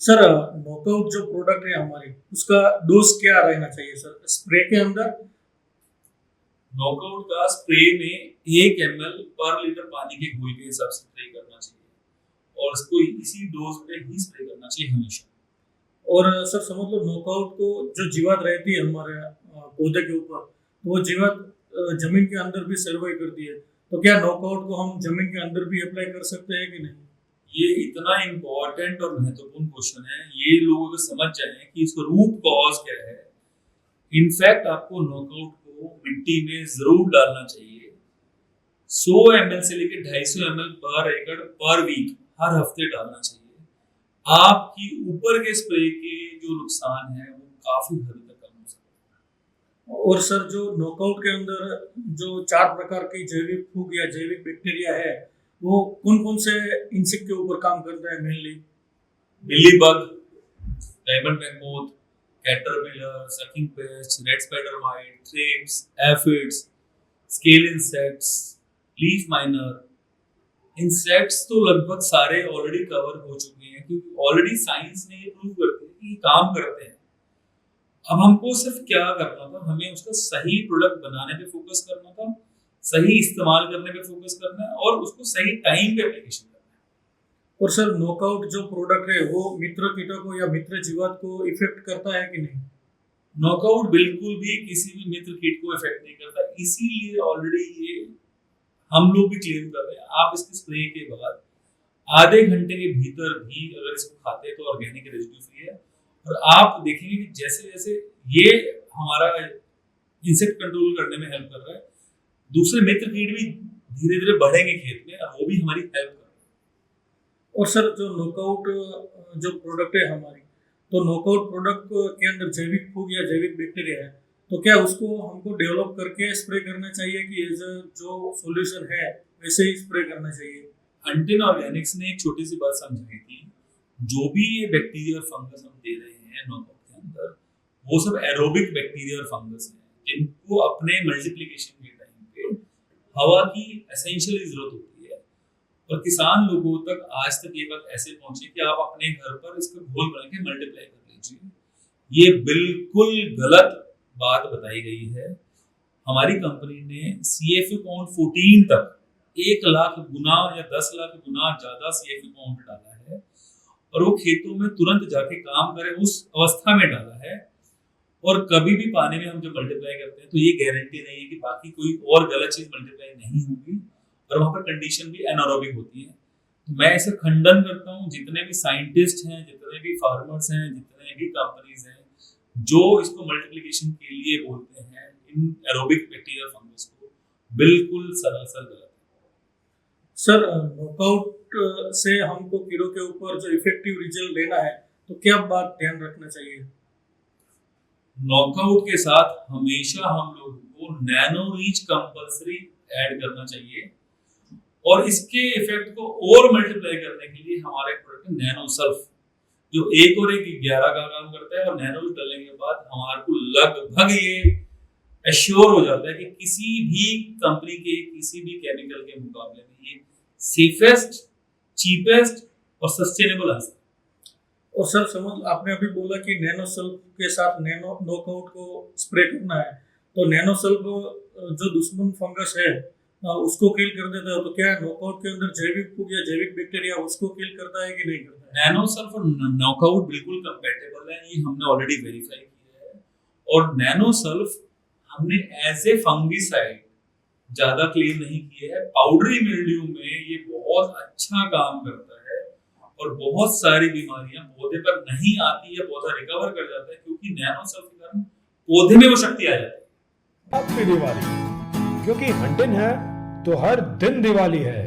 Sir knockout जो product है हमारी उसका डोज क्या रहना चाहिए सर स्प्रे के अंदर। नॉकआउट का स्प्रे में 1 ml पर लीटर पानी के घोल के हिसाब से स्प्रे करना चाहिए और इसको इसी डोज पे ही स्प्रे करना चाहिए हमेशा। और सर समझ लो नॉकआउट को जो जीवात रहती है हमारे पौधे के ऊपर तो वो जीवात जमीन के अंदर भी सर्वाइव करती है। तो क्या नॉकआउट को हम जमीन के अंदर भी अप्लाई कर सकते हैं कि नहीं। ये इतना इम्पोर्टेंट और महत्वपूर्ण क्वेश्चन है, ये लोग अगर समझ जाएं कि इसका रूट कॉज क्या है। इनफैक्ट आपको नॉकआउट को मिट्टी में जरूर डालना चाहिए। 100 ml से लेकर 250 ml पर एकड़ पर वीक हर हफ्ते डालना चाहिए। आपकी ऊपर के स्प्रे के जो नुकसान है वो काफी हद तक कम हो सकता है। और सर जो नॉकआउट के अंदर जो 4 प्रकार की जैविक फूग या जैविक बैक्टीरिया है वो कौन कौन से इंसेक्ट के ऊपर काम करता है मेनली। मिली बग, डायमंड मैंगोथ, caterpillar, sucking pest, red spider mite, thrips, aphids, scale insects, leaf miner. Insects तो लगभग सारे ऑलरेडी कवर हो चुके हैं क्योंकि ऑलरेडी साइंस ने ये प्रूव कर दिया कि ये काम करते हैं। अब हमको सिर्फ क्या करना था, हमें उसका सही प्रोडक्ट बनाने पे फोकस करना था, सही इस्तेमाल करने पे फोकस करना है और उसको सही टाइम पे एप्लीकेशन करना है। और सर नॉकआउट जो प्रोडक्ट है वो मित्र कीटकों या मित्र जीवात को इफेक्ट करता है कि नहीं। नॉकआउट बिल्कुल भी किसी भी मित्र कीट को इफेक्ट नहीं करता, इसीलिए ऑलरेडी ये हम लोग भी क्लेम कर रहे हैं। आप इसके स्प्रे के बाद आधे घंटे के भीतर भी अगर इसको खाते हैं तो ऑर्गेनिक रेजिड्यू फ्री है और आप देखेंगे कि जैसे जैसे ये हमारा इंसेक्ट कंट्रोल करने में हेल्प कर रहा है, दूसरे मित्र कीट भी धीरे धीरे बढ़ेंगे खेत में और वो भी हमारी हेल्प कर रहे हैं। और सर जो नॉकआउट जो प्रोडक्ट है हमारी तो नॉकआउट प्रोडक्ट के अंदर जैविक फूग या जैविक बैक्टीरिया है तो क्या उसको हमको डेवलप करके स्प्रे करना चाहिए कि एज जो सॉल्यूशन है वैसे ही स्प्रे करना चाहिए। हंटिन ऑर्गेनिक्स ने एक छोटी सी बात समझाई थी, जो भी ये बैक्टीरिया और फंगस हम दे रहे हैं नॉकआउट के अंदर वो सब एरोबिक बैक्टीरिया और फंगस हैं जिनको अपने मल्टीप्लिकेशन के टाइम पे हवा की एसेंशियली जरूरत होती है। और किसान लोगों तक आज तक ये बात ऐसे पहुंची कि आप अपने घर पर इसका घोल बना के मल्टीप्लाई कर लीजिए। ये बिल्कुल गलत बात बताई गई है। हमारी कंपनी ने CFA काउंट 14 तक 1 लाख गुना या 10 लाख गुना ज्यादा CFA काउंट डाला है और वो खेतों में तुरंत जाके काम करे उस अवस्था में डाला है। और कभी भी पानी में हम जब मल्टीप्लाई करते हैं तो ये गारंटी नहीं है कि बाकी कोई और गलत चीज मल्टीप्लाई नहीं होगी और वहां पर कंडीशन भी एनारोबिक होती है। तो मैं इसे खंडन करता हूँ, जितने भी साइंटिस्ट हैं, जितने भी फार्मर्स हैं, जितने भी कंपनीज हैं जो इसको मल्टीप्लिकेशन के लिए बोलते हैं इन एरोबिक बैक्टीरिया फंगस को, बिल्कुल सरासर गलत है। सर नॉकआउट से हमको कीड़ों के ऊपर जो इफेक्टिव रिजल्ट लेना है तो क्या बात ध्यान रखना चाहिए। नॉकआउट के साथ हमेशा हम लोगों को नैनो रीच कंपलसरी ऐड करना चाहिए और इसके इफेक्ट को और मल्टीप्लाई करने के लिए हमारा एक प्रोडक्ट नैनो सल्फ जो 1 और 1 11 का काम करता है। और नैनो डालने के बाद हमारे को लगभग ये एश्योर हो जाता है कि किसी भी कंपनी के किसी भी केमिकल के मुकाबले में ये सेफेस्ट, चीपेस्ट और सस्टेनेबल आंसर। और सर समझ आपने अभी बोला कि नैनो सल्फ के साथ नैनो नॉकआउट को स्प्रे करना है तो नैनो सल्फ जो दुश्मन फंगस है उसको किल कर देता है। तो क्या नॉकआउट के अंदर जैविक फूग या जैविक बैक्टीरिया उसको किल करता है कि नहीं करता है। नैनो सल्फ और नॉकआउट बिल्कुल कंपैटिबल है, ये हमने ऑलरेडी वेरीफाई किया है। और नैनो सल्फ हमने एज ए फंगिसाइड ज्यादा क्लेम नहीं किया है। पाउडरी मिल्ड्यू में ये बहुत अच्छा काम करता है और बहुत सारी बीमारियां पौधे पर नहीं आती है, पौधा रिकवर कर जाता है क्योंकि नैनो सल्फ के कारण पौधे में वो शक्ति आ जाती है। हैप्पी दिवाली, क्योंकि हंटिन है तो हर दिन दिवाली है।